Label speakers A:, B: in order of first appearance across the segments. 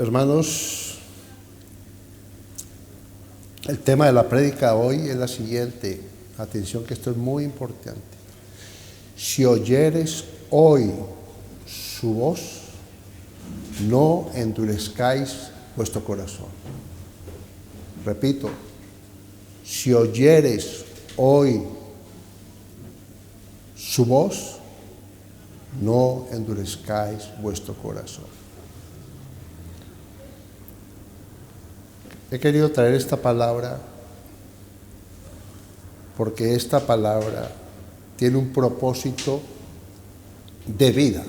A: Hermanos, el tema de la prédica hoy es la siguiente. Atención, que esto es muy importante. Si oyeres hoy su voz, no endurezcáis vuestro corazón. Repito, si oyeres hoy su voz, no endurezcáis vuestro corazón. He querido traer esta palabra porque esta palabra tiene un propósito de vida.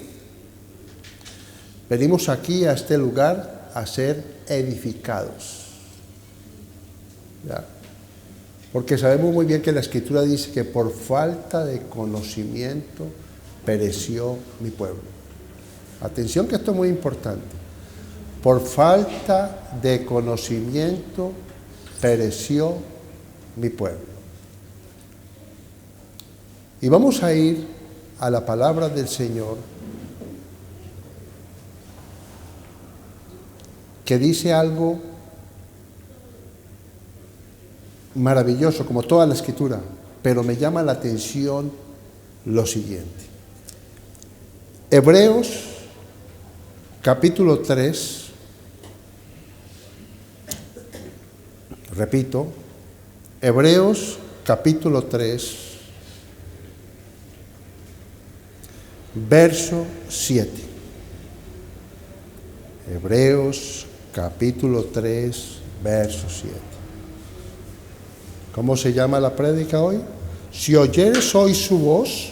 A: Venimos aquí a este lugar a ser edificados. ¿Ya? Porque sabemos muy bien que la Escritura dice que por falta de conocimiento pereció mi pueblo. Atención, que esto es muy importante. Por falta de conocimiento pereció mi pueblo. Y vamos a ir a la palabra del Señor, que dice algo maravilloso, como toda la Escritura, pero me llama la atención lo siguiente. Hebreos, capítulo 3, repito, Hebreos, capítulo 3, verso 7. Hebreos, capítulo 3, verso 7. ¿Cómo se llama la prédica hoy? Si oyeres hoy su voz,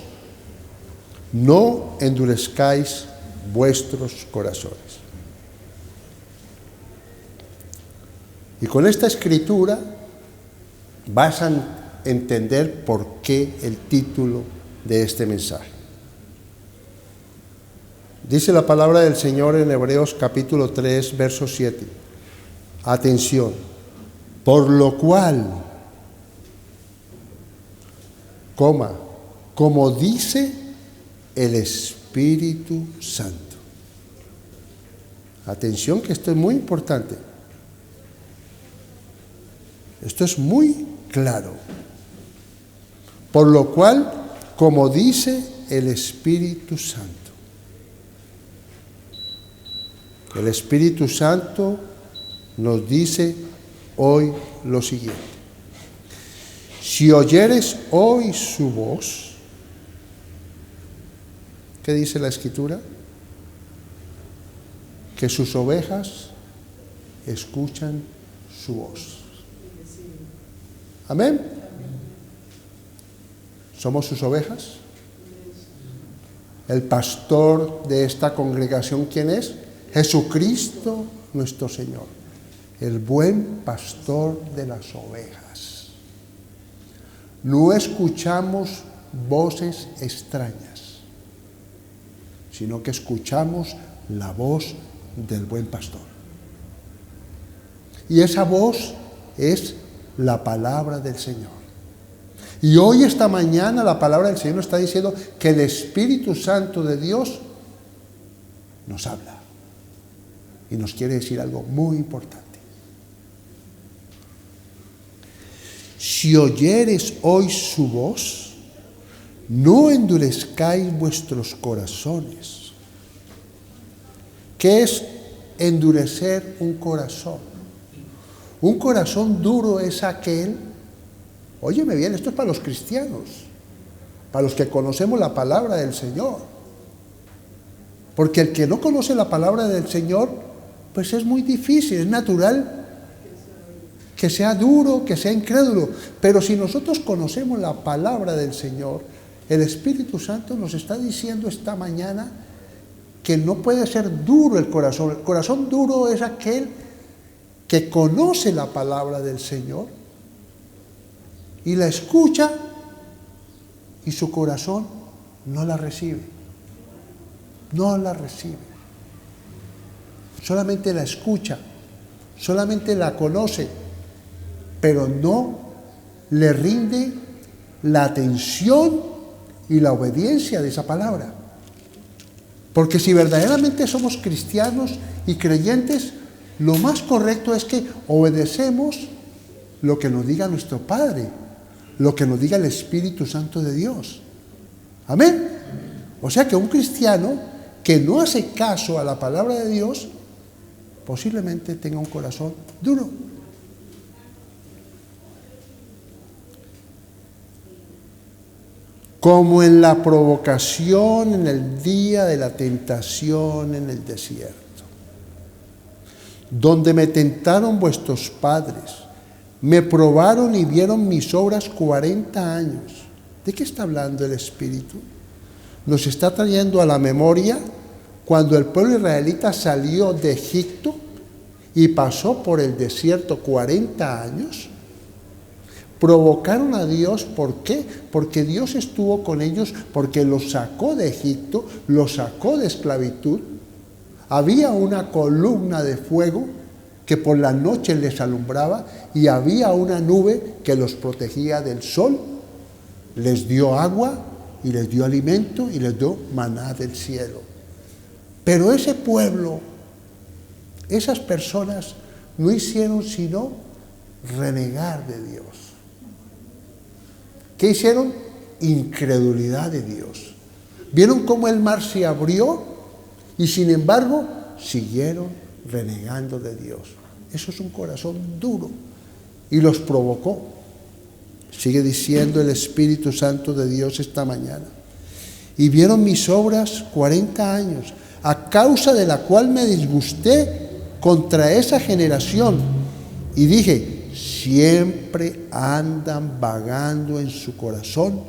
A: no endurezcáis vuestros corazones. Y con esta escritura vas a entender por qué el título de este mensaje. Dice la palabra del Señor en Hebreos capítulo 3, verso 7. Atención. Por lo cual, como dice el Espíritu Santo. Atención, que esto es muy importante. Esto es muy claro. Por lo cual, como dice el Espíritu Santo. El Espíritu Santo nos dice hoy lo siguiente. Si oyeres hoy su voz, ¿qué dice la Escritura? Que sus ovejas escuchan su voz. Amén. ¿Somos sus ovejas? El pastor de esta congregación, ¿quién es? Jesucristo nuestro Señor, el buen pastor de las ovejas. No escuchamos voces extrañas, sino que escuchamos la voz del buen pastor. Y esa voz es la palabra del Señor. Y hoy, esta mañana, la palabra del Señor nos está diciendo que el Espíritu Santo de Dios nos habla. Y nos quiere decir algo muy importante. Si oyeres hoy su voz, no endurezcáis vuestros corazones. ¿Qué es endurecer un corazón? Un corazón duro es aquel, óyeme bien, esto es para los cristianos, para los que conocemos la palabra del Señor. Porque el que no conoce la palabra del Señor, pues es muy difícil, es natural que sea duro, que sea incrédulo. Pero si nosotros conocemos la palabra del Señor, el Espíritu Santo nos está diciendo esta mañana que no puede ser duro el corazón. El corazón duro es aquel que conoce la palabra del Señor y la escucha y su corazón no la recibe. No la recibe. Solamente la escucha, solamente la conoce, pero no le rinde la atención y la obediencia de esa palabra. Porque si verdaderamente somos cristianos y creyentes, Lo más correcto es que obedecemos lo que nos diga nuestro Padre, lo que nos diga el Espíritu Santo de Dios. Amén. O sea que un cristiano que no hace caso a la palabra de Dios, posiblemente tenga un corazón duro. Como en la provocación en el día de la tentación en el desierto, donde me tentaron vuestros padres, me probaron y vieron mis obras 40 años. ¿De qué está hablando el Espíritu? Nos está trayendo a la memoria cuando el pueblo israelita salió de Egipto y pasó por el desierto 40 años. Provocaron a Dios, ¿por qué? Porque Dios estuvo con ellos, porque los sacó de Egipto, los sacó de esclavitud. Había una columna de fuego que por la noche les alumbraba y había una nube que los protegía del sol, les dio agua y les dio alimento y les dio maná del cielo. Pero ese pueblo, esas personas no hicieron sino renegar de Dios. ¿Qué hicieron? Incredulidad de Dios. Vieron cómo el mar se abrió y sin embargo siguieron renegando de Dios. Eso es un corazón duro y los provocó. Sigue diciendo el Espíritu Santo de Dios esta mañana. Y vieron mis obras 40 años, a causa de la cual me disgusté contra esa generación. Y dije, siempre andan vagando en su corazón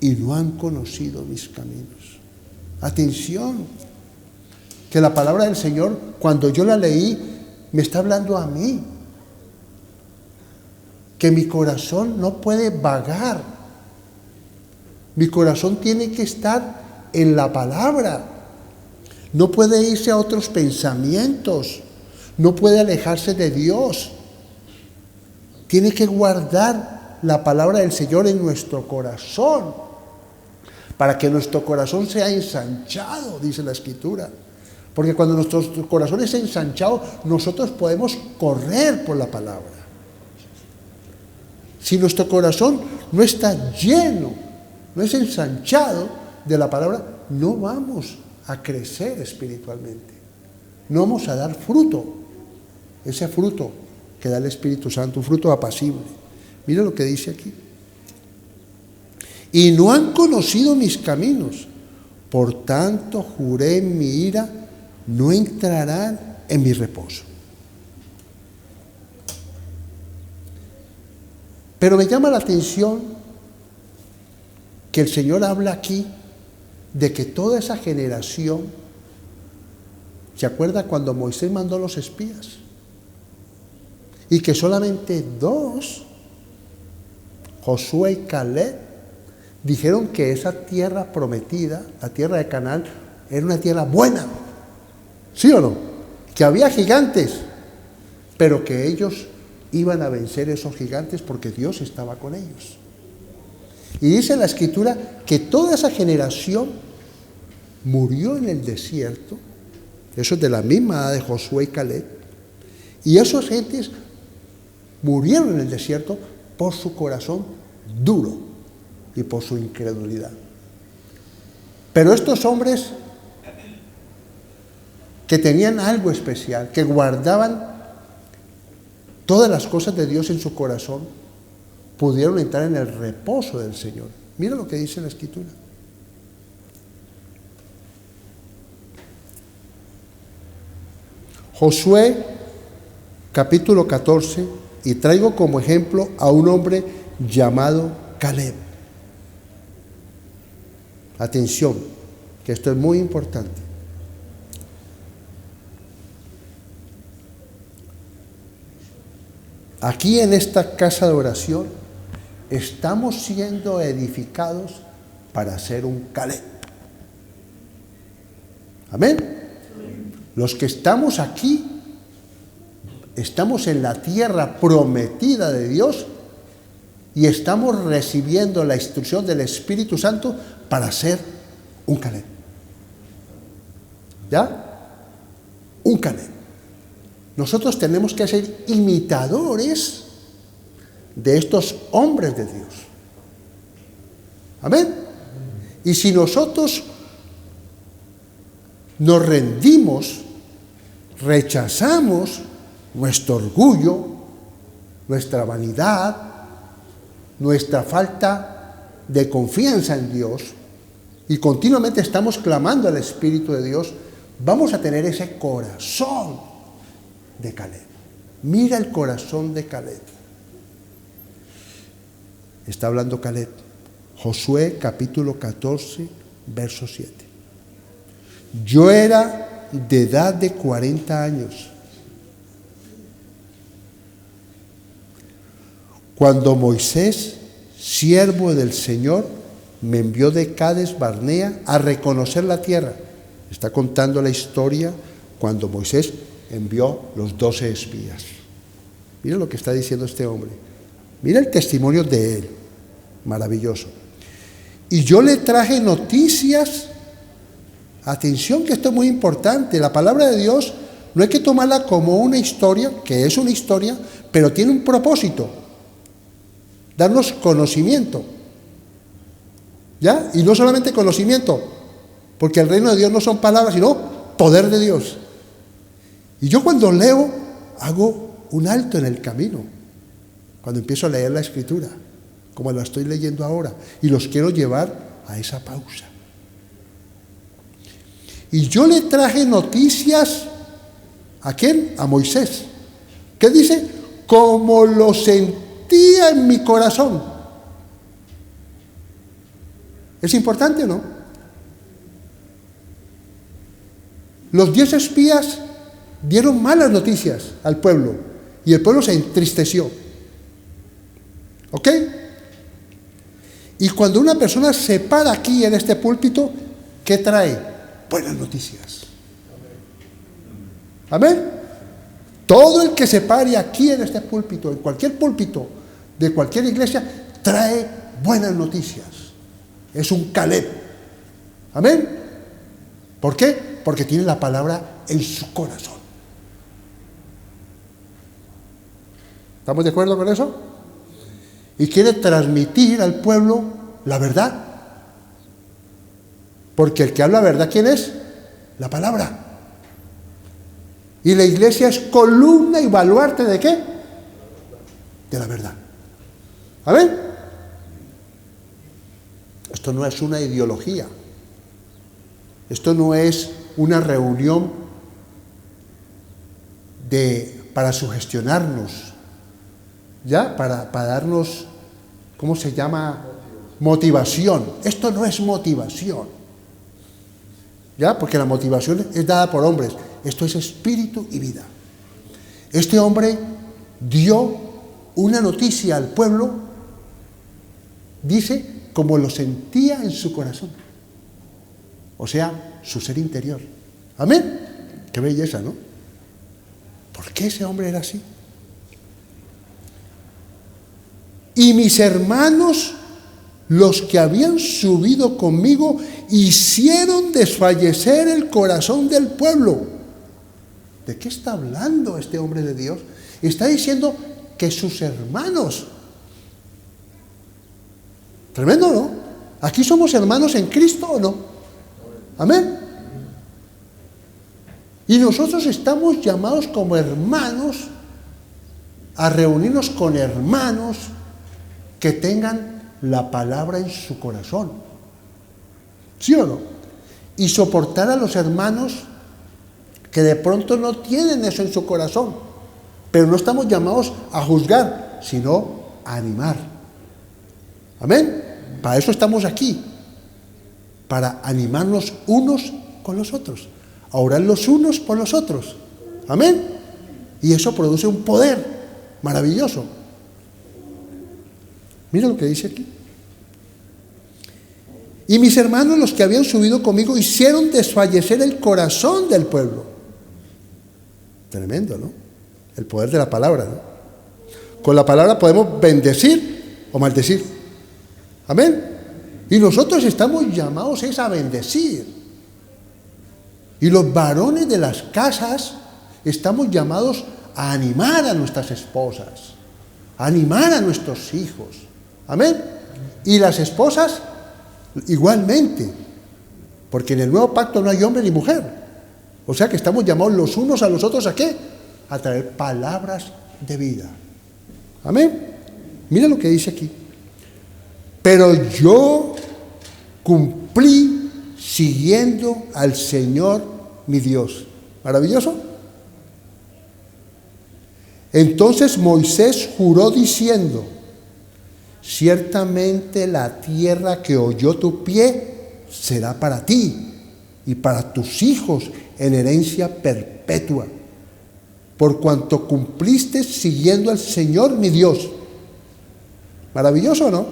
A: y no han conocido mis caminos. Atención, que la palabra del Señor, cuando yo la leí, me está hablando a mí. Que mi corazón no puede vagar. Mi corazón tiene que estar en la palabra. No puede irse a otros pensamientos. No puede alejarse de Dios. Tiene que guardar la palabra del Señor en nuestro corazón, para que nuestro corazón sea ensanchado, dice la Escritura. Porque cuando nuestro corazón es ensanchado, nosotros podemos correr por la palabra. Si nuestro corazón no está lleno, no es ensanchado de la palabra, no vamos a crecer espiritualmente. No vamos a dar fruto. Ese fruto que da el Espíritu Santo, un fruto apacible. Mira lo que dice aquí. Y no han conocido mis caminos, por tanto juré en mi ira, no entrarán en mi reposo. Pero me llama la atención que el Señor habla aquí de que toda esa generación, ¿se acuerda cuando Moisés mandó los espías? Y que solamente 2, Josué y Caleb, dijeron que esa tierra prometida, la tierra de Canaán, era una tierra buena. ¿Sí o no? Que había gigantes, pero que ellos iban a vencer esos gigantes porque Dios estaba con ellos. Y dice la Escritura que toda esa generación murió en el desierto. Eso es de la misma edad de Josué y Caleb. Y esos gentes murieron en el desierto por su corazón duro y por su incredulidad. Pero estos hombres que tenían algo especial, que guardaban todas las cosas de Dios en su corazón, pudieron entrar en el reposo del Señor. Mira lo que dice la Escritura. Josué, capítulo 14, y traigo como ejemplo a un hombre llamado Caleb. Atención, que esto es muy importante. Aquí en esta casa de oración estamos siendo edificados para ser un Caleb. Amén. Los que estamos aquí, estamos en la tierra prometida de Dios y estamos recibiendo la instrucción del Espíritu Santo para ser un Caleb. ¿Ya? Un Caleb. Nosotros tenemos que ser imitadores de estos hombres de Dios. Amén. Y si nosotros nos rendimos, rechazamos nuestro orgullo, nuestra vanidad, nuestra falta de confianza en Dios, y continuamente estamos clamando al Espíritu de Dios, vamos a tener ese corazón de Caleb. Mira el corazón de Caleb. Está hablando Caleb. Josué capítulo 14, verso 7. Yo era de edad de 40 años cuando Moisés, siervo del Señor, me envió de Cades Barnea a reconocer la tierra. Está contando la historia cuando Moisés envió los 12 espías. Mira lo que está diciendo este hombre. Mira el testimonio de él. Maravilloso. Y yo le traje noticias. Atención, que esto es muy importante. La palabra de Dios no hay que tomarla como una historia, que es una historia, pero tiene un propósito. Darnos conocimiento. ¿Ya? Y no solamente conocimiento, porque el reino de Dios no son palabras, sino poder de Dios. Y yo cuando leo, hago un alto en el camino, cuando empiezo a leer la Escritura, como la estoy leyendo ahora, y los quiero llevar a esa pausa. Y yo le traje noticias, ¿a quién? A Moisés. ¿Qué dice? Como lo sentía en mi corazón. ¿Es importante o no? Los 10 espías dieron malas noticias al pueblo y el pueblo se entristeció. ¿Ok? Y cuando una persona se para aquí en este púlpito, ¿qué trae? Buenas noticias. Amén. Todo el que se pare aquí en este púlpito, en cualquier púlpito de cualquier iglesia, trae buenas noticias. Es un Caleb. Amén. ¿Por qué? Porque tiene la palabra en su corazón. ¿Estamos de acuerdo con eso? Y quiere transmitir al pueblo la verdad. Porque el que habla verdad, ¿quién es? La palabra. Y la iglesia es columna y baluarte ¿de qué? De la verdad. ¿Amén? Esto no es una ideología. Esto no es una reunión para sugestionarnos, ¿ya? Para darnos, ¿cómo se llama? Motivación. Esto no es motivación, ¿ya? Porque la motivación es dada por hombres. Esto es espíritu y vida. Este hombre dio una noticia al pueblo, dice, como lo sentía en su corazón. O sea, su ser interior. Amén. Qué belleza, ¿no? ¿Por qué ese hombre era así? Y mis hermanos, los que habían subido conmigo, hicieron desfallecer el corazón del pueblo. ¿De qué está hablando este hombre de Dios? Está diciendo que sus hermanos. Tremendo, ¿no? ¿Aquí somos hermanos en Cristo o no? Amén. Y nosotros estamos llamados como hermanos a reunirnos con hermanos que tengan la palabra en su corazón. ¿Sí o no? Y soportar a los hermanos que de pronto no tienen eso en su corazón. Pero no estamos llamados a juzgar, sino a animar. Amén. Para eso estamos aquí. Para animarnos unos con los otros. A orar los unos por los otros. Amén. Y eso produce un poder maravilloso. Mira lo que dice aquí. Y mis hermanos, los que habían subido conmigo, hicieron desfallecer el corazón del pueblo. Tremendo, ¿no? El poder de la palabra, ¿no? Con la palabra podemos bendecir o maldecir. Amén. Y nosotros estamos llamados a bendecir. Y los varones de las casas Estamos llamados a animar a nuestras esposas, a animar a nuestros hijos. Amén. Y las esposas igualmente, porque en el nuevo pacto no hay hombre ni mujer. O sea que estamos llamados los unos a los otros ¿a qué? A traer palabras de vida. Amén. Mira lo que dice aquí. Pero yo cumplí siguiendo al Señor mi Dios. ¿Maravilloso? Entonces Moisés juró diciendo: ciertamente la tierra que oyó tu pie será para ti y para tus hijos en herencia perpetua, por cuanto cumpliste siguiendo al Señor mi Dios. ¿Maravilloso o no?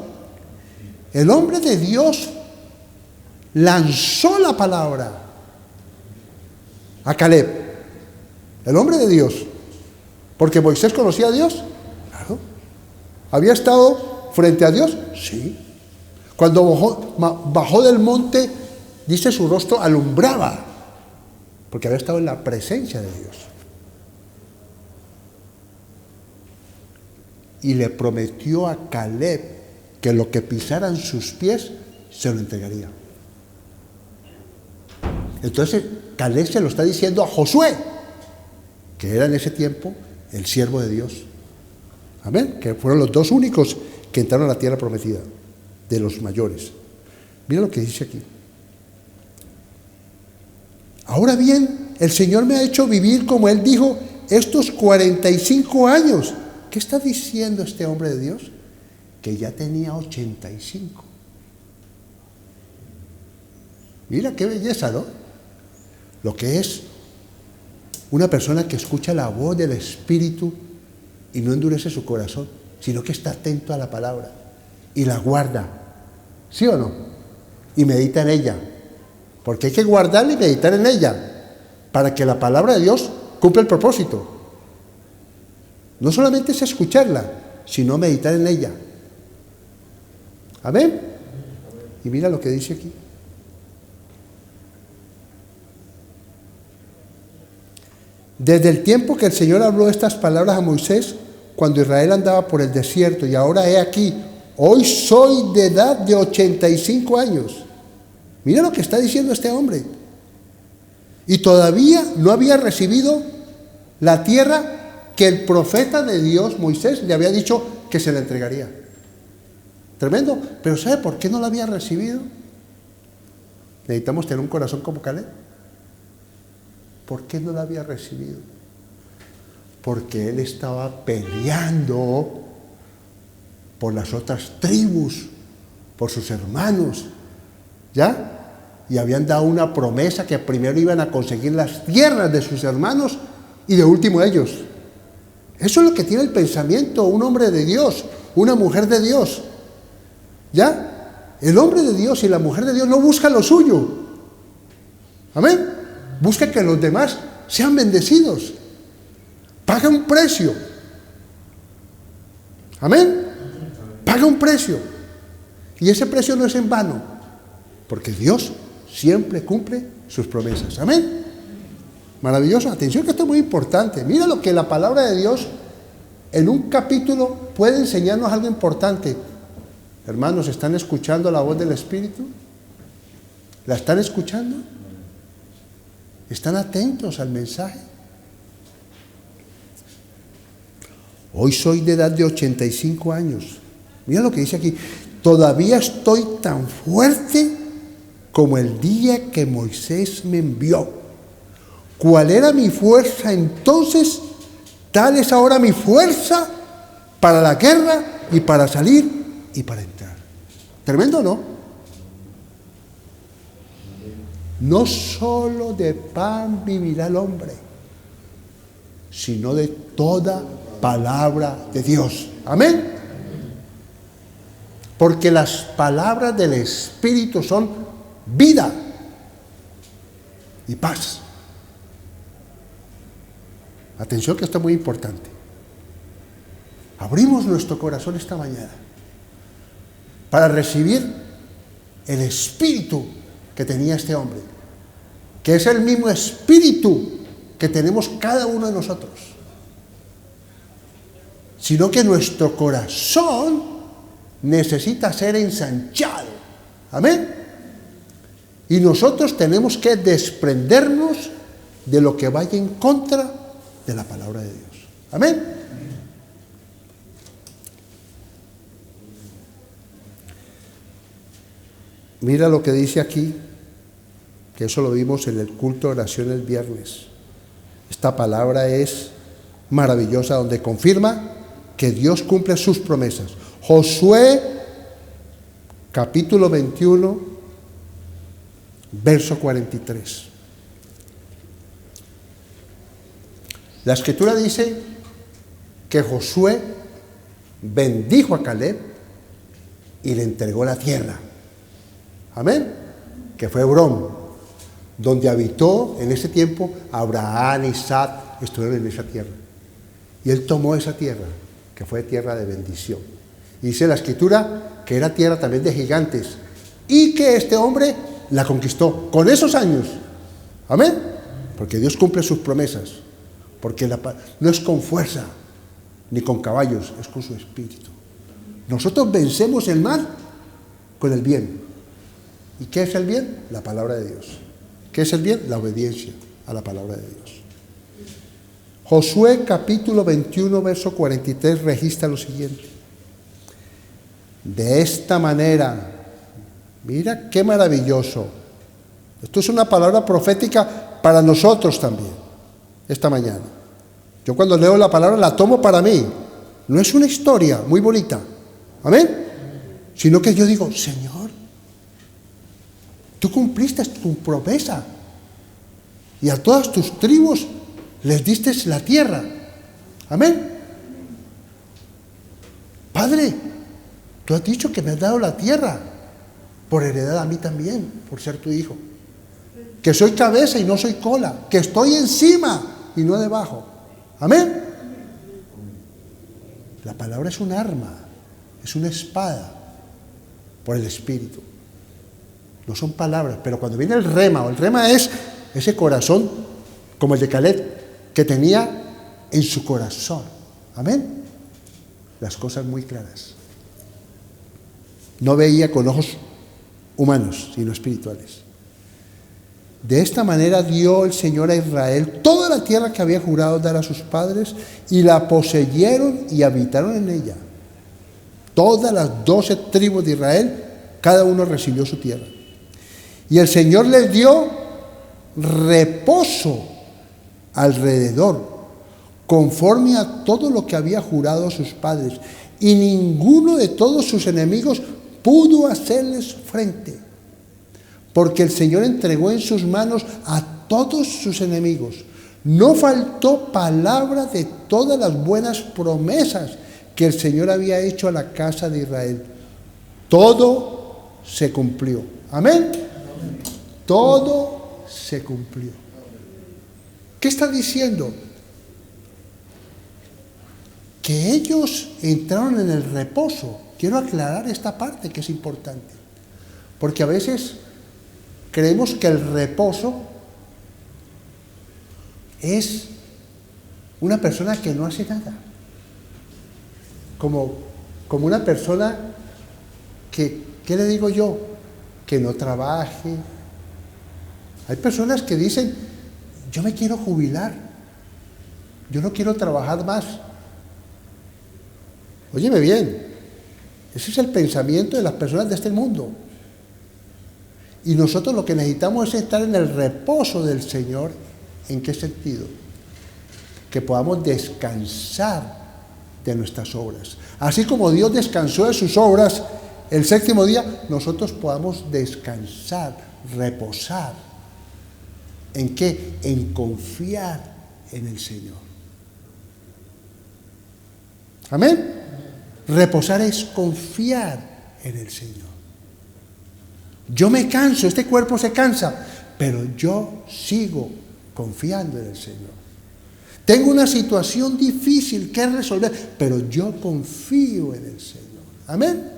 A: El hombre de Dios lanzó la palabra a Caleb, el hombre de Dios, porque Moisés conocía a Dios. Claro. ¿Había estado frente a Dios? Sí. Cuando bajó del monte, dice, su rostro alumbraba, porque había estado en la presencia de Dios. Y le prometió a Caleb que lo que pisaran sus pies se lo entregaría. Entonces Caleb se lo está diciendo a Josué, que era en ese tiempo el siervo de Dios. Amén. Que fueron los dos únicos que entraron a la tierra prometida, de los mayores. Mira lo que dice aquí. Ahora bien, el Señor me ha hecho vivir, como Él dijo, estos 45 años. ¿Qué está diciendo este hombre de Dios? Que ya tenía 85. Mira qué belleza, ¿no? Lo que es una persona que escucha la voz del Espíritu y no endurece su corazón, sino que está atento a la palabra y la guarda. ¿Sí o no? Y medita en ella. Porque hay que guardarla y meditar en ella para que la palabra de Dios cumpla el propósito. No solamente es escucharla, sino meditar en ella. ¿Amén? Y mira lo que dice aquí. Desde el tiempo que el Señor habló estas palabras a Moisés, cuando Israel andaba por el desierto, y ahora he aquí, hoy soy de edad de 85 años. Mira lo que está diciendo este hombre. Y todavía no había recibido la tierra que el profeta de Dios, Moisés, le había dicho que se le entregaría. Tremendo. Pero ¿sabe por qué no la había recibido? Necesitamos tener un corazón como Caleb. ¿Por qué no la había recibido? Porque él estaba peleando por las otras tribus, por sus hermanos, ¿ya? Y habían dado una promesa que primero iban a conseguir las tierras de sus hermanos y de último ellos. Eso es lo que tiene el pensamiento un hombre de Dios, una mujer de Dios, ¿ya? El hombre de Dios y la mujer de Dios no buscan lo suyo. Amén. Busca que los demás sean bendecidos. Paga un precio. Amén. Paga un precio. Y ese precio no es en vano, porque Dios siempre cumple sus promesas. Amén. Maravilloso. Atención, que esto es muy importante. Mira lo que la palabra de Dios en un capítulo puede enseñarnos algo importante. Hermanos, ¿están escuchando la voz del Espíritu? ¿La están escuchando? ¿Están atentos al mensaje? Hoy soy de edad de 85 años. Mira lo que dice aquí. Todavía estoy tan fuerte como el día que Moisés me envió. ¿Cuál era mi fuerza entonces? Tal es ahora mi fuerza para la guerra y para salir y para entrar. Tremendo, ¿no? No solo de pan vivirá el hombre, sino de toda palabra de Dios. Amén. Porque las palabras del Espíritu son vida y paz. Atención, que esto es muy importante. Abrimos nuestro corazón esta mañana para recibir el espíritu que tenía este hombre, que es el mismo espíritu que tenemos cada uno de nosotros, sino que nuestro corazón necesita ser ensanchado. Amén. Y nosotros tenemos que desprendernos de lo que vaya en contra de la palabra de Dios. Amén. Mira lo que dice aquí, que eso lo vimos en el culto de oración el viernes. Esta palabra es maravillosa, donde confirma que Dios cumple sus promesas. Josué, capítulo 21, verso 43. La Escritura dice que Josué bendijo a Caleb y le entregó la tierra. Amén. Que fue Hebrón, donde habitó en ese tiempo Abraham, Isaac, estuvieron en esa tierra. Y él tomó esa tierra, que fue tierra de bendición. Y dice la Escritura que era tierra también de gigantes y que este hombre la conquistó con esos años. Amén. Porque Dios cumple sus promesas. Porque no es con fuerza ni con caballos, es con su espíritu. Nosotros vencemos el mal con el bien. ¿Y qué es el bien? La palabra de Dios. ¿Qué es el bien? La obediencia a la palabra de Dios. Josué capítulo 21, verso 43 registra lo siguiente. De esta manera, mira qué maravilloso. Esto es una palabra profética para nosotros también, esta mañana. Yo cuando leo la palabra la tomo para mí. No es una historia muy bonita, amén, sino que yo digo, Señor, tú cumpliste tu promesa y a todas tus tribus les diste la tierra, amén. Padre, tú has dicho que me has dado la tierra por heredad a mí también, por ser tu hijo, que soy cabeza y no soy cola, que estoy encima y no debajo, amén. La palabra es un arma, es una espada por el Espíritu. No son palabras, pero cuando viene el rema es ese corazón como el de Caleb, que tenía en su corazón, amén, las cosas muy claras. No veía con ojos humanos, sino espirituales. De esta manera dio el Señor a Israel toda la tierra que había jurado dar a sus padres, y la poseyeron y habitaron en ella. Todas las 12 tribus de Israel, cada uno recibió su tierra. Y el Señor les dio reposo alrededor, conforme a todo lo que había jurado a sus padres, y ninguno de todos sus enemigos pudo hacerles frente, porque el Señor entregó en sus manos a todos sus enemigos. No faltó palabra de todas las buenas promesas que el Señor había hecho a la casa de Israel. Todo se cumplió. Amén. Todo se cumplió. ¿Qué está diciendo? Que ellos entraron en el reposo. Quiero aclarar esta parte que es importante, porque a veces creemos que el reposo es una persona que no hace nada, como una persona que, ¿qué le digo yo? Que no trabaje. Hay personas que dicen, yo me quiero jubilar, yo no quiero trabajar más. Óyeme bien, ese es el pensamiento de las personas de este mundo. Y nosotros lo que necesitamos es estar en el reposo del Señor. ¿En qué sentido? Que podamos descansar de nuestras obras. Así como Dios descansó de sus obras el séptimo día, nosotros podamos descansar, reposar. ¿En qué? En confiar en el Señor. Amén. Reposar es confiar en el Señor. Yo me canso, este cuerpo se cansa, pero yo sigo confiando en el Señor. Tengo una situación difícil que resolver, pero yo confío en el Señor. Amén.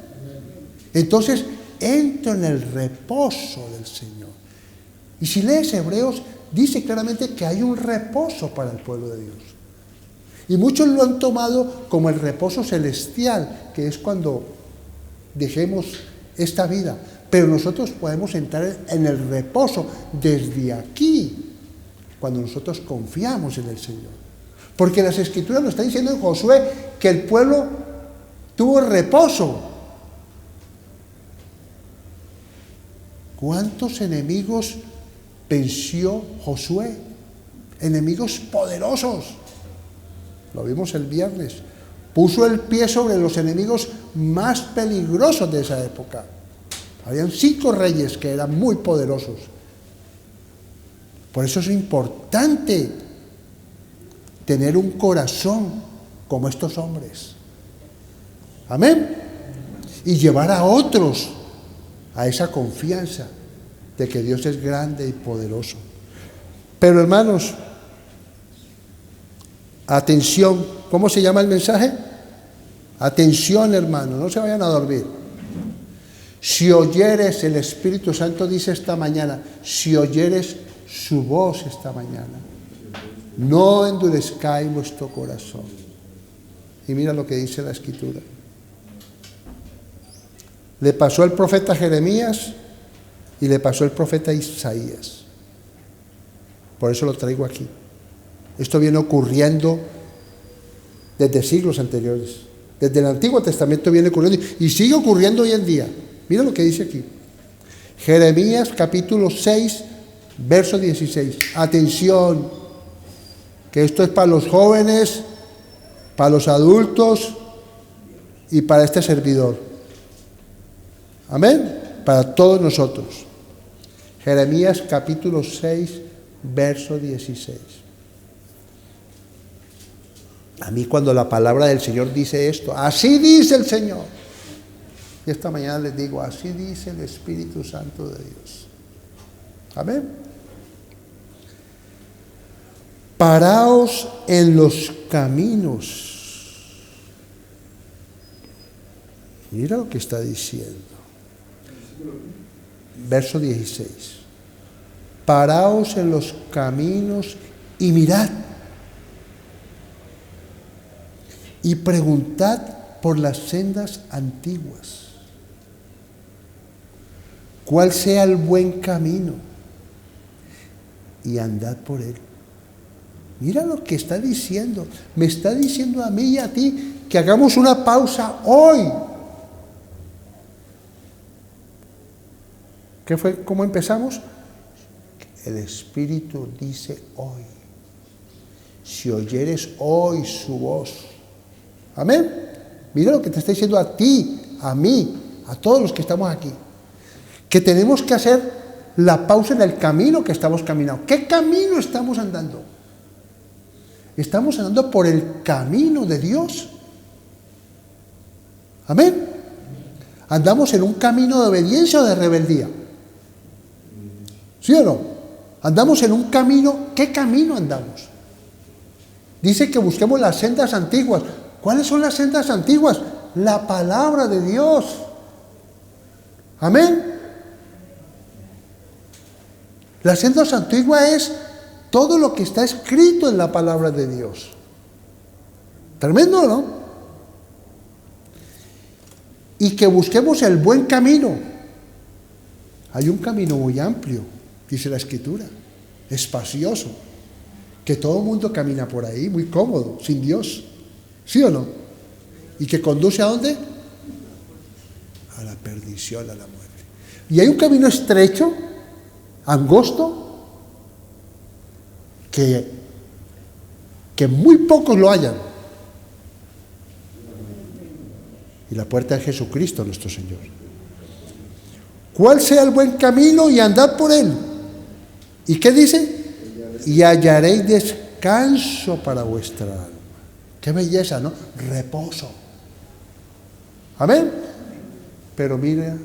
A: Entonces entro en el reposo del Señor. Y si lees Hebreos, dice claramente que hay un reposo para el pueblo de Dios. Y muchos lo han tomado como el reposo celestial, que es cuando dejemos esta vida. Pero nosotros podemos entrar en el reposo desde aquí, cuando nosotros confiamos en el Señor. Porque las Escrituras nos están diciendo en Josué que el pueblo tuvo reposo. ¿Cuántos enemigos venció Josué? Enemigos poderosos. Lo vimos el viernes. Puso el pie sobre los enemigos más peligrosos de esa época. Habían 5 reyes que eran muy poderosos. Por eso es importante tener un corazón como estos hombres. Amén. Y llevar a otros a esa confianza de que Dios es grande y poderoso. Pero hermanos, atención, ¿cómo se llama el mensaje? Atención, hermanos, no se vayan a dormir. Si oyeres, el Espíritu Santo dice esta mañana, si oyeres su voz esta mañana, no endurezcáis vuestro corazón. Y mira lo que dice la Escritura. Le pasó al profeta Jeremías y le pasó al profeta Isaías. Por eso lo traigo aquí. Esto viene ocurriendo desde siglos anteriores. Desde el Antiguo Testamento viene ocurriendo y sigue ocurriendo hoy en día. Mira lo que dice aquí. Jeremías capítulo 6, verso 16. Atención, que esto es para los jóvenes, para los adultos y para este servidor. Amén. Para todos nosotros. Jeremías capítulo 6, verso 16. A mí cuando la palabra del Señor dice esto, así dice el Señor. Y esta mañana les digo, así dice el Espíritu Santo de Dios. Amén. Paraos en los caminos. Mira lo que está diciendo. Verso 16. Paraos en los caminos y mirad. Y preguntad por las sendas antiguas. ¿Cuál sea el buen camino? Y andad por él. Mira lo que está diciendo. Me está diciendo a mí y a ti que hagamos una pausa hoy. ¿Qué fue? ¿Cómo empezamos? El Espíritu dice hoy. Si oyeres hoy su voz. Amén. Mira lo que te está diciendo a ti, a mí, a todos los que estamos aquí. Que tenemos que hacer la pausa en el camino que estamos caminando. ¿Qué camino estamos andando? Estamos andando por el camino de Dios. Amén. ¿Andamos en un camino de obediencia o de rebeldía? ¿Sí o no? ¿Andamos en un camino? ¿Qué camino andamos? Dice que busquemos las sendas antiguas. ¿Cuáles son las sendas antiguas? La palabra de Dios. Amén. La senda antigua es todo lo que está escrito en la palabra de Dios. Tremendo, ¿no? Y que busquemos el buen camino. Hay un camino muy amplio, dice la Escritura, espacioso, que todo el mundo camina por ahí, muy cómodo, sin Dios. ¿Sí o no? ¿Y que conduce a dónde? A la perdición, a la muerte. Y hay un camino estrecho, angosto, que muy pocos lo hallan. Y la puerta es Jesucristo nuestro Señor. ¿Cuál sea el buen camino y andad por él? ¿Y qué dice? Y hallaréis descanso para vuestra alma. Qué belleza, ¿no? Reposo. Amén. Pero mira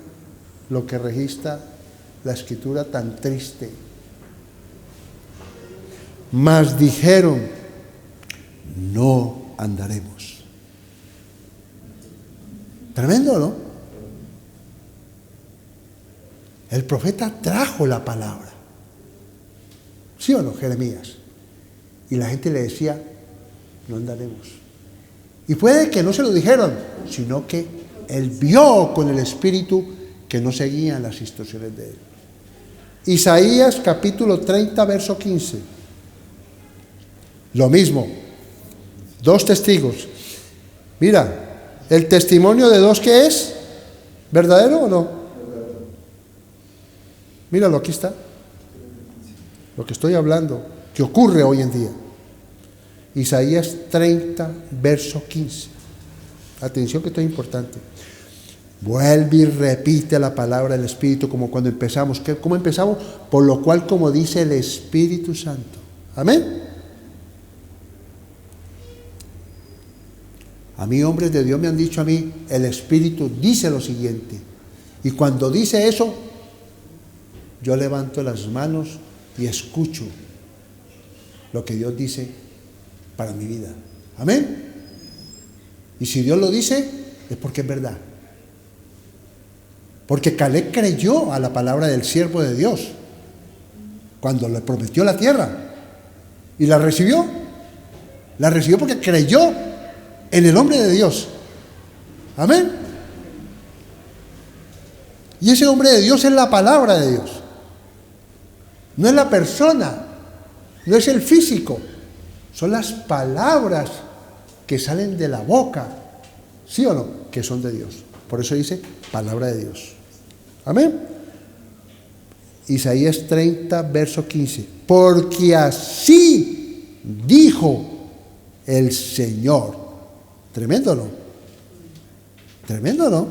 A: lo que registra la Escritura tan triste. Mas dijeron, no andaremos. Tremendo, ¿no? El profeta trajo la palabra. ¿Sí o no, Jeremías? Y la gente le decía, no andaremos. Y puede que no se lo dijeron, sino que él vio con el Espíritu que no seguían las instrucciones de él. Isaías capítulo 30, verso 15. Lo mismo. 2 testigos. Mira, el testimonio de 2, ¿qué es? ¿Verdadero o no? Míralo, aquí está. Lo que estoy hablando, que ocurre hoy en día. Isaías 30, verso 15. Atención, que esto es importante. Vuelve y repite la palabra del Espíritu como cuando empezamos. ¿Cómo empezamos? Por lo cual, como dice el Espíritu Santo. Amén. A mí, hombres de Dios, me han dicho a mí, el Espíritu dice lo siguiente. Y cuando dice eso, yo levanto las manos y escucho lo que Dios dice para mi vida. Amén. Y si Dios lo dice, es porque es verdad. Porque Caleb creyó a la palabra del siervo de Dios cuando le prometió la tierra. Y la recibió. La recibió porque creyó en el hombre de Dios. Amén. Y ese hombre de Dios es la palabra de Dios. No es la persona, no es el físico. Son las palabras que salen de la boca, ¿sí o no? Que son de Dios. Por eso dice palabra de Dios. Amén. Isaías 30, verso 15. Porque así dijo el Señor. Tremendo, ¿no? Tremendo, ¿no?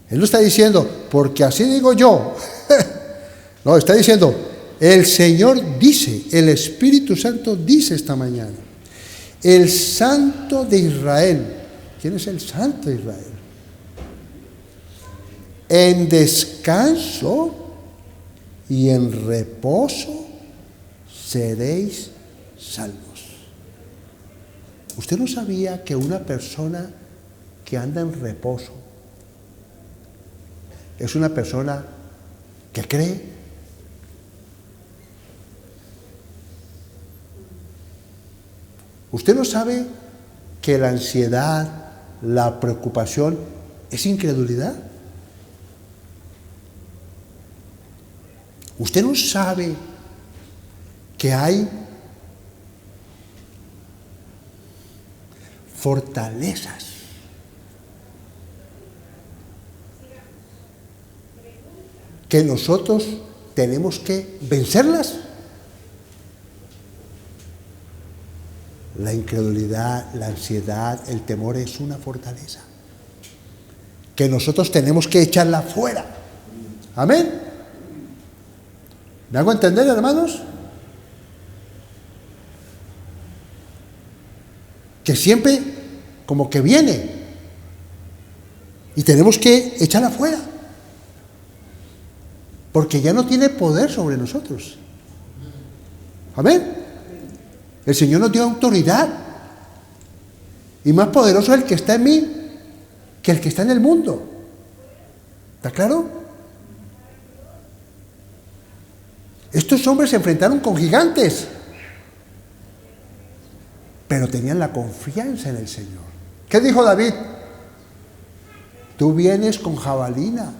A: Él no está diciendo, porque así digo yo. No, está diciendo, el Señor dice, el Espíritu Santo dice esta mañana. El Santo de Israel. ¿Quién es el Santo de Israel? En descanso y en reposo seréis salvos. ¿Usted no sabía que una persona que anda en reposo es una persona que cree? ¿Usted no sabe que la ansiedad, la preocupación es incredulidad? ¿Usted no sabe que hay fortalezas que nosotros tenemos que vencerlas? La incredulidad, la ansiedad, el temor es una fortaleza que nosotros tenemos que echarla fuera. Amén. ¿Me hago entender, hermanos? Que siempre como que viene y tenemos que echarla fuera porque ya no tiene poder sobre nosotros. Amén. El Señor nos dio autoridad y más poderoso es el que está en mí que el que está en el mundo. ¿Está claro? Estos hombres se enfrentaron con gigantes, pero tenían la confianza en el Señor. ¿Qué dijo David? Tú vienes con jabalina,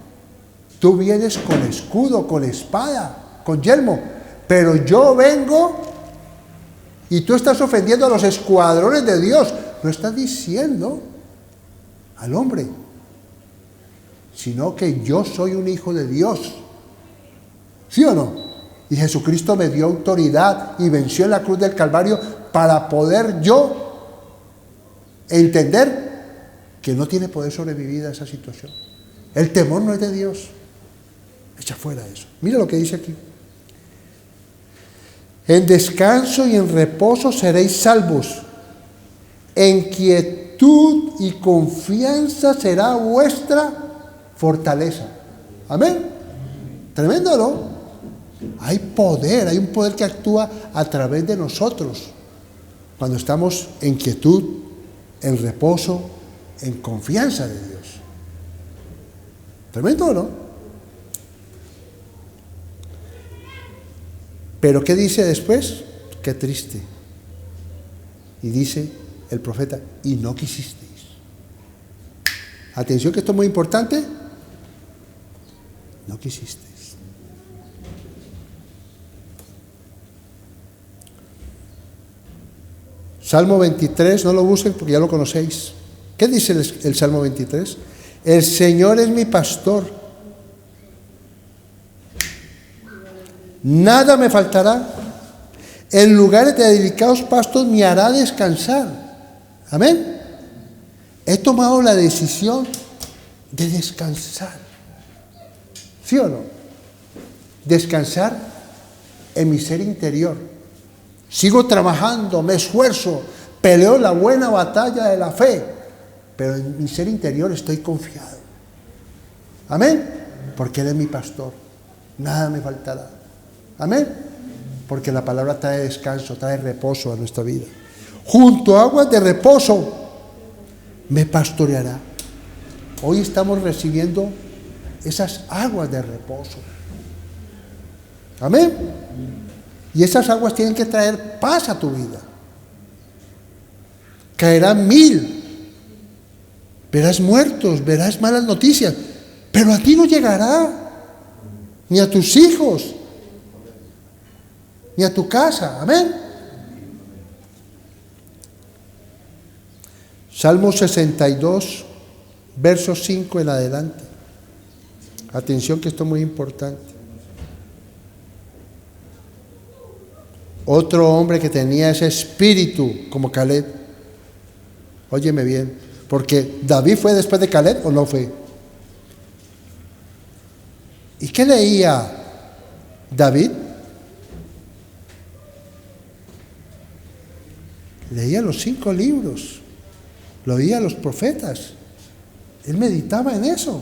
A: tú vienes con escudo, con espada, con yelmo, pero yo vengo y tú estás ofendiendo a los escuadrones de Dios. No estás diciendo al hombre, sino que yo soy un hijo de Dios. ¿Sí o no? Y Jesucristo me dio autoridad y venció en la cruz del Calvario para poder yo entender que no tiene poder sobrevivir a esa situación. El temor no es de Dios. Echa fuera eso. Mira lo que dice aquí. En descanso y en reposo seréis salvos. En quietud y confianza será vuestra fortaleza. Amén. Tremendo, ¿no? Hay poder, hay un poder que actúa a través de nosotros cuando estamos en quietud, en reposo, en confianza de Dios. Tremendo, ¿no? Pero ¿qué dice después? Qué triste. Y dice el profeta, y no quisisteis. Atención que esto es muy importante. No quisisteis. Salmo 23, no lo busquen porque ya lo conocéis. ¿Qué dice el Salmo 23? El Señor es mi pastor. Nada me faltará. En lugares de delicados pastos me hará descansar. Amén. He tomado la decisión de descansar. ¿Sí o no? Descansar en mi ser interior. Sigo trabajando, me esfuerzo, peleo la buena batalla de la fe, pero en mi ser interior estoy confiado. Amén. Porque Él es mi pastor. Nada me faltará. Amén. Porque la palabra trae descanso, trae reposo a nuestra vida. Junto a aguas de reposo me pastoreará. Hoy estamos recibiendo esas aguas de reposo. Amén. Y esas aguas tienen que traer paz a tu vida. Caerán 1000. Verás muertos, verás malas noticias. Pero a ti no llegará. Ni a tus hijos. Ni a tu casa. Amén. Salmo 62, versos 5 en adelante. Atención que esto es muy importante. Otro hombre que tenía ese espíritu como Caleb. Óyeme bien, porque David fue después de Caleb o no fue. ¿Y qué leía David? Leía los 5 libros, lo oía a los profetas. Él meditaba en eso.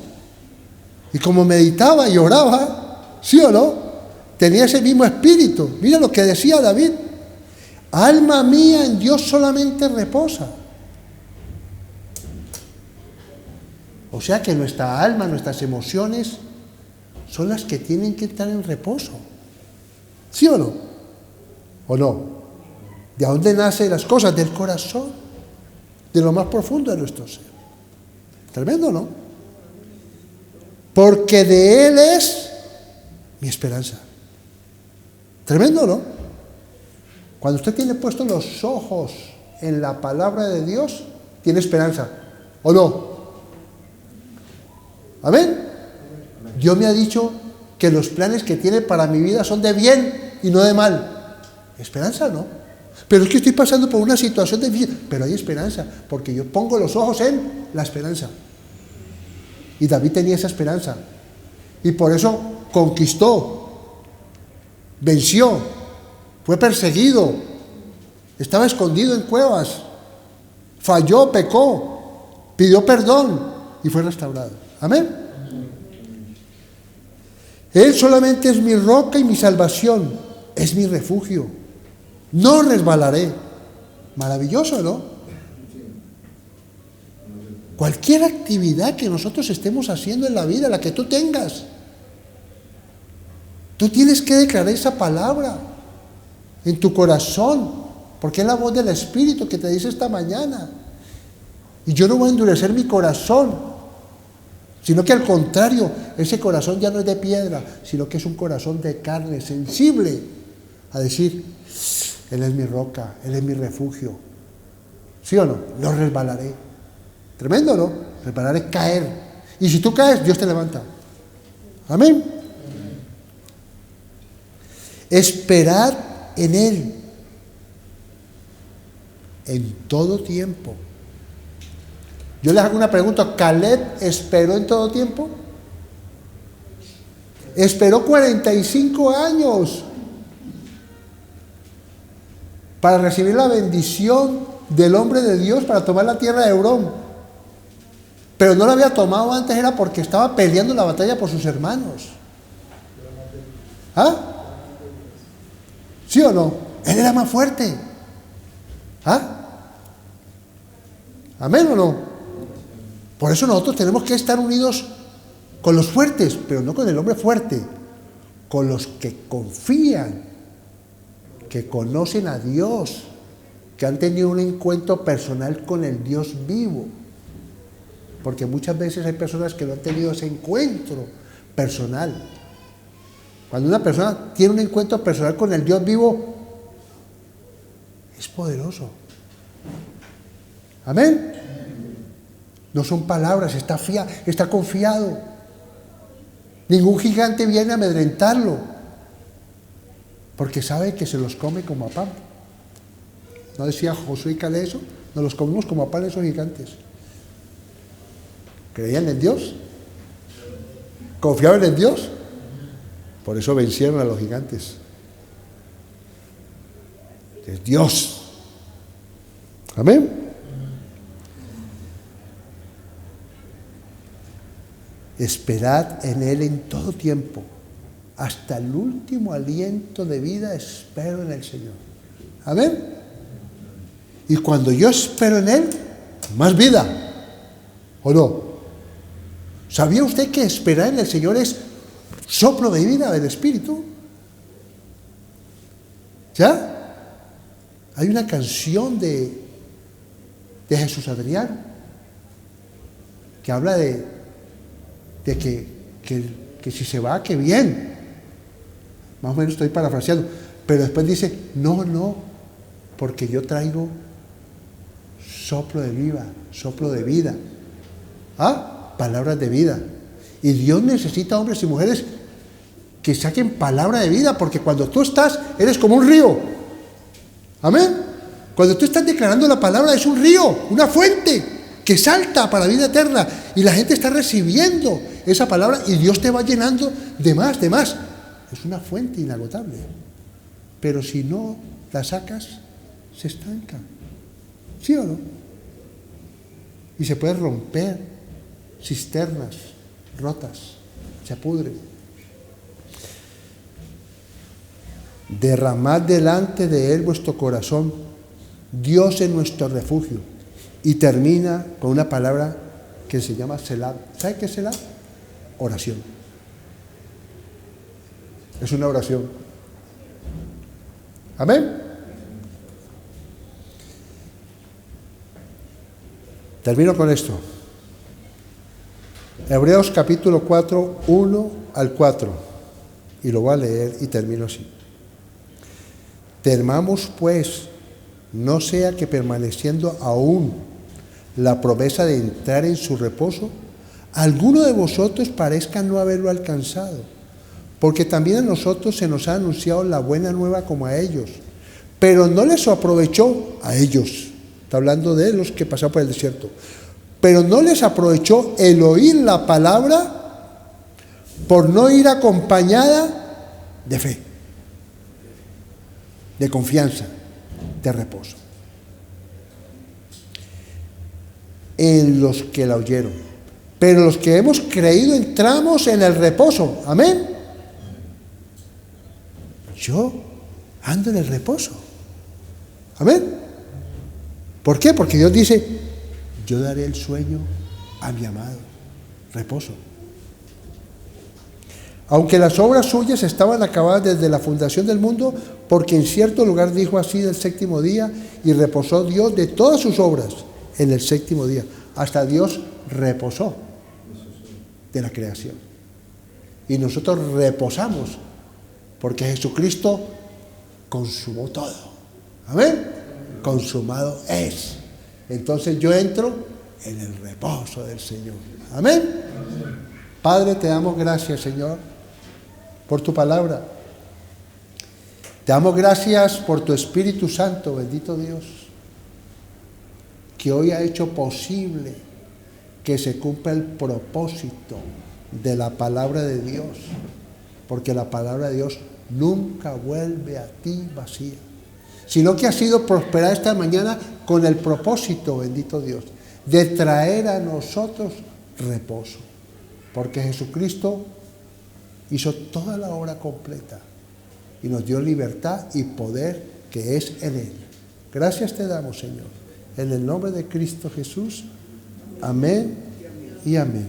A: Y como meditaba y oraba, ¿sí o no? Tenía ese mismo espíritu. Mira lo que decía David. Alma mía, en Dios solamente reposa. O sea que nuestra alma, nuestras emociones son las que tienen que estar en reposo. ¿Sí o no? ¿O no? ¿De dónde nacen las cosas? Del corazón, de lo más profundo de nuestro ser. Tremendo, ¿no? Porque de Él es mi esperanza. Tremendo, ¿no? Cuando usted tiene puestos los ojos en la palabra de Dios, tiene esperanza, ¿o no? ¿Amén? Dios me ha dicho que los planes que tiene para mi vida son de bien y no de mal. Esperanza, ¿no? Pero es que estoy pasando por una situación difícil, pero hay esperanza, porque yo pongo los ojos en la esperanza. Y David tenía esa esperanza. Y por eso conquistó, venció, fue perseguido, estaba escondido en cuevas, falló, pecó, pidió perdón y fue restaurado. Amén. Él solamente es mi roca y mi salvación, es mi refugio. No resbalaré. Maravilloso, ¿no? Cualquier actividad que nosotros estemos haciendo en la vida, la que tú tengas, tú tienes que declarar esa palabra en tu corazón, porque es la voz del Espíritu que te dice esta mañana. Y yo no voy a endurecer mi corazón, sino que al contrario, ese corazón ya no es de piedra, sino que es un corazón de carne, sensible a decir, Él es mi roca, Él es mi refugio. ¿Sí o no? No resbalaré. Tremendo, ¿no? Resbalar es caer. Y si tú caes, Dios te levanta. Amén. Esperad en Él en todo tiempo. Yo les hago una pregunta. ¿Caleb esperó en todo tiempo? Esperó 45 años para recibir la bendición del hombre de Dios para tomar la tierra de Hebrón. Pero no la había tomado antes, era porque estaba peleando la batalla por sus hermanos. ¿Ah? ¿Sí o no? Él era más fuerte. ¿Ah? ¿Amén o no? Por eso nosotros tenemos que estar unidos con los fuertes, pero no con el hombre fuerte, con los que confían que conocen a Dios, que han tenido un encuentro personal con el Dios vivo. Porque muchas veces hay personas que no han tenido ese encuentro personal. Cuando una persona tiene un encuentro personal con el Dios vivo, es poderoso. Amén. No son palabras, está confiado. Ningún gigante viene a amedrentarlo, porque sabe que se los come como a pan. ¿No decía Josué y Caleb eso? Nos los comimos como a pan esos gigantes. ¿Creían en Dios? ¿Confiaban en Dios? Por eso vencieron a los gigantes. Es Dios. Amén. Esperad en Él en todo tiempo. Hasta el último aliento de vida espero en el Señor. Amén. Y cuando yo espero en Él, más vida. ¿O no? ¿Sabía usted que esperar en el Señor es soplo de vida del Espíritu? ¿Ya? Hay una canción de Jesús Adrián que habla de que si se va, que bien. Más o menos estoy parafraseando. Pero después dice, no, porque yo traigo soplo de vida. Palabras de vida. Y Dios necesita hombres y mujeres que saquen palabra de vida, porque cuando tú estás, eres como un río. Amén. Cuando tú estás declarando la palabra, es un río, una fuente que salta para la vida eterna, y la gente está recibiendo esa palabra y Dios te va llenando de más. Es una fuente inagotable. Pero si no la sacas, se estanca. ¿Sí o no? Y se puede romper cisternas rotas, se pudren. Derramad delante de Él vuestro corazón. Dios es nuestro refugio. Y termina con una palabra que se llama Selah. ¿Sabe qué es Selah? Oración. Es una oración. Amén. Termino con esto. Hebreos capítulo 4, 1 al 4. Y lo voy a leer y termino así. Temamos pues, no sea que permaneciendo aún la promesa de entrar en su reposo, alguno de vosotros parezca no haberlo alcanzado, porque también a nosotros se nos ha anunciado la buena nueva como a ellos, pero no les aprovechó a ellos. Está hablando de los que pasaron por el desierto. Pero no les aprovechó el oír la palabra por no ir acompañada de fe, de confianza, de reposo. En los que la oyeron. Pero los que hemos creído entramos en el reposo. Amén. Yo ando en el reposo. Amén. ¿Por qué? Porque Dios dice, yo daré el sueño a mi amado. Reposo. Aunque las obras suyas estaban acabadas desde la fundación del mundo, porque en cierto lugar dijo así del séptimo día, y reposó Dios de todas sus obras en el séptimo día. Hasta Dios reposó de la creación. Y nosotros reposamos, porque Jesucristo consumó todo. Amén. Consumado es. Entonces yo entro en el reposo del Señor. Amén. Padre, te damos gracias, Señor, por tu palabra. Te damos gracias por tu Espíritu Santo, bendito Dios, que hoy ha hecho posible que se cumpla el propósito de la palabra de Dios, porque la palabra de Dios nunca vuelve a ti vacía, sino que ha sido prosperada esta mañana con el propósito, bendito Dios, de traer a nosotros reposo, porque Jesucristo hizo toda la obra completa y nos dio libertad y poder que es en Él. Gracias te damos, Señor, en el nombre de Cristo Jesús. Amén y amén.